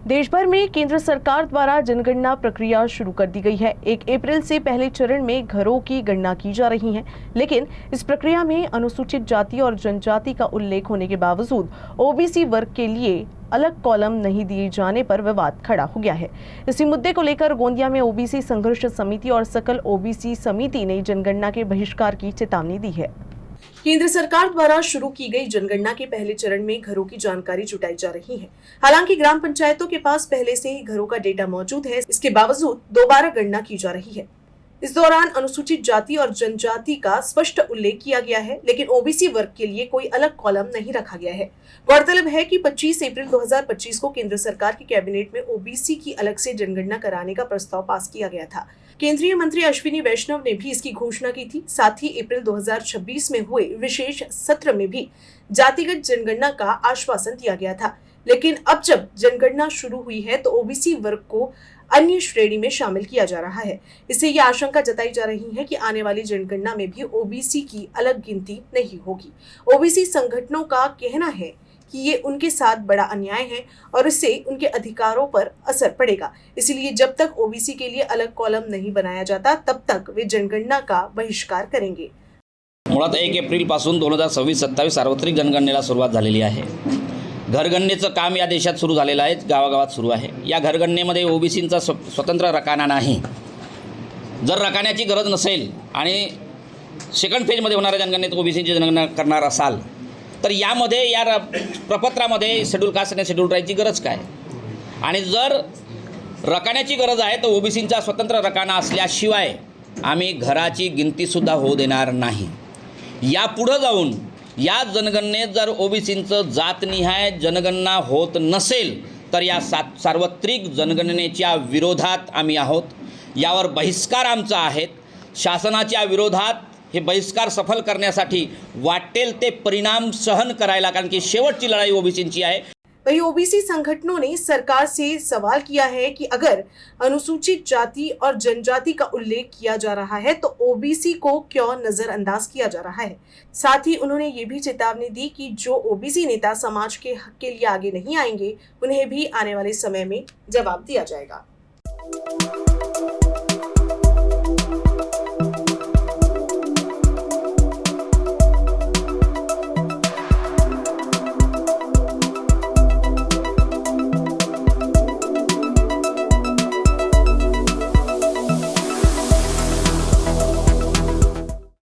देश भर में केंद्र सरकार द्वारा जनगणना प्रक्रिया शुरू कर दी गई है। 1 अप्रैल से पहले चरण में घरों की गणना की जा रही है, लेकिन इस प्रक्रिया में अनुसूचित जाति और जनजाति का उल्लेख होने के बावजूद ओबीसी वर्ग के लिए अलग कॉलम नहीं दिए जाने पर विवाद खड़ा हो गया है। इसी मुद्दे को लेकर गोंदिया में ओबीसी संघर्ष समिति और सकल ओबीसी समिति ने जनगणना के बहिष्कार की चेतावनी दी है। केंद्र सरकार द्वारा शुरू की गई जनगणना के पहले चरण में घरों की जानकारी जुटाई जा रही है। हालांकि ग्राम पंचायतों के पास पहले से ही घरों का डेटा मौजूद है, इसके बावजूद दोबारा गणना की जा रही है। इस दौरान अनुसूचित जाति और जनजाति का स्पष्ट उल्लेख किया गया है, लेकिन ओबीसी वर्ग के लिए कोई अलग कॉलम नहीं रखा गया है। गौरतलब है कि 25 अप्रैल 2025 को केंद्र सरकार की कैबिनेट में ओबीसी की अलग से जनगणना कराने का प्रस्ताव पास किया गया था। केंद्रीय मंत्री अश्विनी वैष्णव ने भी इसकी घोषणा की थी। साथ ही अप्रैल 2026 में हुए विशेष सत्र में भी जातिगत जनगणना का आश्वासन दिया गया था। लेकिन अब जब जनगणना शुरू हुई है तो ओबीसी वर्ग को अन्य श्रेणी में शामिल किया जा रहा है। इससे यह आशंका जताई जा रही है कि आने वाली जनगणना में भी ओबीसी की अलग गिनती नहीं होगी। ओबीसी संगठनों का कहना है कि ये उनके साथ बड़ा अन्याय है और इससे उनके अधिकारों पर असर पड़ेगा। इसलिए जब तक ओबीसी के लिए अलग कॉलम नहीं बनाया जाता, तब तक वे जनगणना का बहिष्कार करेंगे। मुळात 1 एप्रिल पासून 2026-27 सार्वत्रिक जनगणनेला सुरुवात झालेली आहे। घरगणनेचं काम या देशात सुरू झालेलं आहे, गावागावात सुरू आहे। या घरगणनेमध्ये ओबीसींचा स्वतंत्र रकाना नाही। जर रकान्याची गरज नसेल आणि सेकंड फेजमध्ये होणाऱ्या जनगणनेत ओबीसींची जनगणना करणार असाल तर यामध्ये या प्रपत्रामध्ये शेड्यूल कास्ट आणि शेड्यूल ट्राईबची गरज काय? आणि जर रकान्याची गरज आहे तर ओबीसींचा स्वतंत्र रकाना असल्याशिवाय आम्ही घराची गिनतीसुद्धा होऊ देणार नाही। यापुढे जाऊन या जनगणनेत जर ओबीसींचं जातनिहाय जनगणना होत नसेल तर या सार्वत्रिक जनगणनेच्या विरोधात आम्ही आहोत। यावर बहिष्कार आमचा आहे। शासनाच्या विरोधात हे बहिष्कार सफल करण्यासाठी वाटेल ते परिणाम सहन करायला, कारण की शेवटची लढाई ओबीसींची आहे। वहीं ओबीसी संगठनों ने सरकार से सवाल किया है कि अगर अनुसूचित जाति और जनजाति का उल्लेख किया जा रहा है तो ओबीसी को क्यों नजरअंदाज किया जा रहा है। साथ ही उन्होंने ये भी चेतावनी दी कि जो ओबीसी नेता समाज के हक के लिए आगे नहीं आएंगे, उन्हें भी आने वाले समय में जवाब दिया जाएगा।